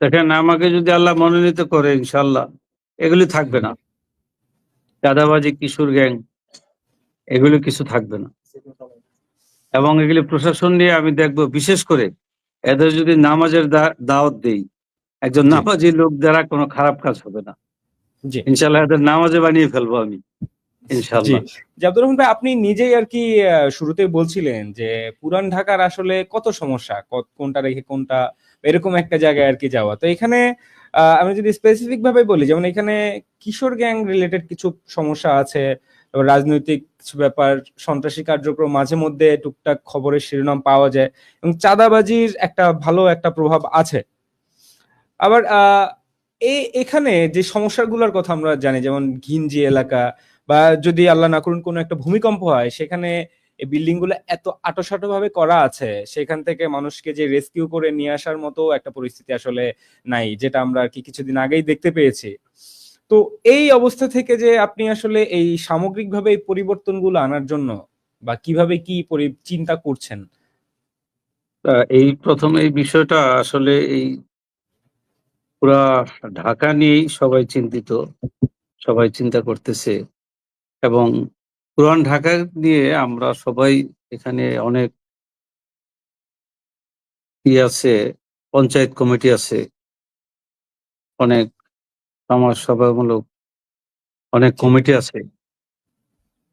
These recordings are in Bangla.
দেখেন, আমাকে যদি আল্লাহ মনোনীত করে ইনশাল্লাহ এগুলি থাকবে না। চাঁদাবাজি, কিশোর গ্যাং, এগুলি কিছু থাকবে না। এবং এগুলি প্রশাসন নিয়ে আমি দেখব, বিশেষ করে এদের যদি নামাজের দাওয়াত দেই, একজন জি নামাজি লোক দ্বারা কোনো খারাপ কাজ হবে না। জি ইনশাল্লাহ এদের নামাজে বানিয়ে ফেলবো আমি, জি। ইনশাল্লাহ। যে আব্দুর রহমান ভাই, আপনি নিজেই আর কি শুরুতেই বলছিলেন যে পুরান ঢাকার আসলে কত সমস্যা, কোনটা রেখে কোনটা, এরকম একটা জায়গায় আর কি যাওয়া। তো এখানে আমি যদি স্পেসিফিক ভাবে বলি, যেমন এখানে কিশোর গ্যাং রিলেটেড কিছু সমস্যা আছে, তারপর রাজনৈতিক কিছু ব্যাপার, সন্ত্রাসী কার্যক্রম, মাঝে মধ্যে টুকটাক খবরের শিরোনাম পাওয়া যায়, এবং চাঁদাবাজির একটা ভালো একটা প্রভাব আছে। আবার এখানে যে সমস্যাগুলোর কথা আমরা জানি, যেমন ঘিঞ্জি এলাকা, বা যদি আল্লাহ না করুন কোনো একটা ভূমিকম্প হয়, সেখানে এই বিল্ডিং গুলো এত আঁটোসাঁটো ভাবে করা আছে, সেখান থেকে মানুষকে যে রেস্কিউ করে নিয়ে আসার মতো একটা পরিস্থিতি আসলে নাই, যেটা আমরা আর কি কিছুদিন আগেই দেখতে পেয়েছি। তো এই অবস্থা থেকে যে আপনি আসলে এই সামগ্রিকভাবে এই পরিবর্তনগুলো আনার জন্য বা কিভাবে কি চিন্তা করছেন? এই প্রথম এই বিষয়টা আসলে এই পুরা ঢাকা নিয়েই সবাই চিন্তিত, সবাই চিন্তা করতেছে। এবং পুরান ঢাকা নিয়ে আমরা সবাই এখানে অনেক আছে, পঞ্চায়েত কমিটি আছে, অনেক সমাজ সেবামূলক অনেক জি কমিটি আছে।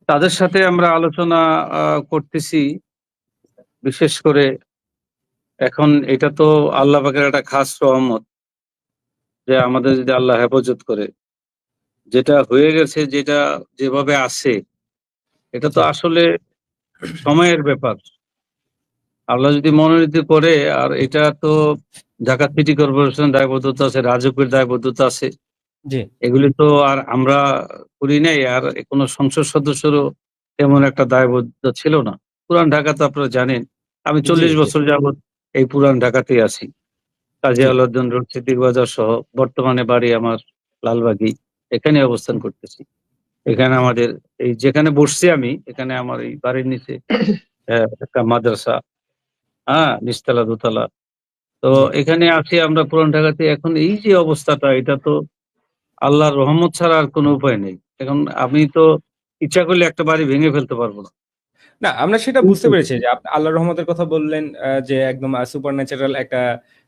তাদের সাথে আমরা আলোচনা করতেছি। বিশেষ করে এখন এটা তো আল্লাহ পাকের একটা খাস রহমত যে আমাদের যদি আল্লাহ হেফাজত করে, যেটা হয়ে গেছে, যেটা যেভাবে আছে, এটা তো জি আসলে সময়ের ব্যাপার। আল্লাহ যদি মনোনীত করে, আর এটা তো ঢাকা সিটি কর্পোরেশনের দায়বদ্ধতা আছে, রাজুকের দায়বদ্ধতা আছে। জি এগুলি তো আর আমরা করি নাই, আর কোনো সংসদ সদস্যরও তেমন একটা দায়বদ্ধতা ছিল না। পুরান ঢাকা তো আপনারা জানেন, আমি জি 40 জি বছর যাবৎ এই পুরান ঢাকাতেই আছি। কাজী জি আলাউদ্দিন রোড, সিদ্দিক বাজার সহ বর্তমানে বাড়ি আমার লালবাগী, এখানে অবস্থান করতেছি। এখানে আমাদের এই যেখানে বসছি আমি, এখানে আমার এই বাড়ির নিচে একটা মাদ্রাসা, হ্যাঁ, নিচতলা দোতলা। তো জি এখানে আছি আমরা পুরান ঢাকাতে। এখন এই যে অবস্থাটা, এটা তো আল্লাহর রহমত ছাড়া আর কোনো উপায় নেই। এখন আমি তো ইচ্ছা করলে একটা বাড়ি ভেঙে ফেলতে পারবো না। না, আমরা সেটা বুঝতে কিন্তু পেরেছি যে আপনি আল্লাহর রহমতের কথা বললেন, যে একদম সুপার ন্যাচারাল একটা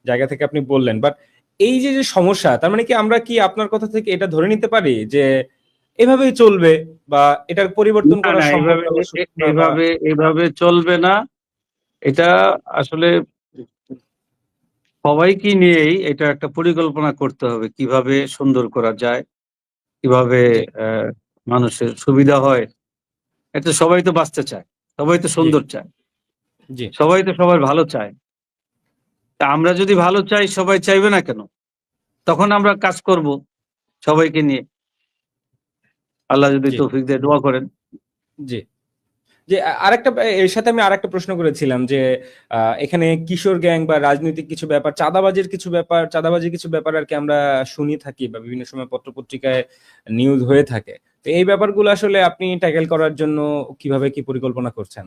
জায়গা থেকে আপনি বললেন, বাট এই যে যে সমস্যা, তার মানে কি আমরা কি আপনার কথা থেকে এটা ধরে নিতে পারি যে এভাবেই চলবে, বা এটার পরিবর্তন না, করা না, সম্ভব এইভাবে না বা সুযোগ না, বা এইভাবে এইভাবে চলবে না। এটা আসলে সবাইকে নিয়েই এটা একটা পরিকল্পনা করতে হবে, কিভাবে সুন্দর করা যায়, কিভাবে জি আহ, মানুষের সুবিধা হয়। এটা সবাই তো বাঁচতে চায়, সবাই তো জি সুন্দর চায়, জি সবাই তো সবার ভালো চায়। তা আমরা যদি ভালো চাই, সবাই চাইবে না কেন? তখন আমরা কাজ করব সবাইকে নিয়ে, আল্লাহ যদি জি তৌফিক দিয়ে, দোয়া করেন। জি যে আরেকটা, এর সাথে আমি আরেকটা প্রশ্ন করেছিলাম যে এখানে কিশোর গ্যাং বা রাজনৈতিক কিছু ব্যাপার, চাঁদাবাজির কিছু ব্যাপার আর কি আমরা শুনি থাকি, বা বিভিন্ন সময় পত্র পত্রিকায় নিউজ হয়ে থাকে। তো এই ব্যাপারগুলো আসলে আপনি ট্যাকেল করার জন্য কিভাবে কি পরিকল্পনা করছেন?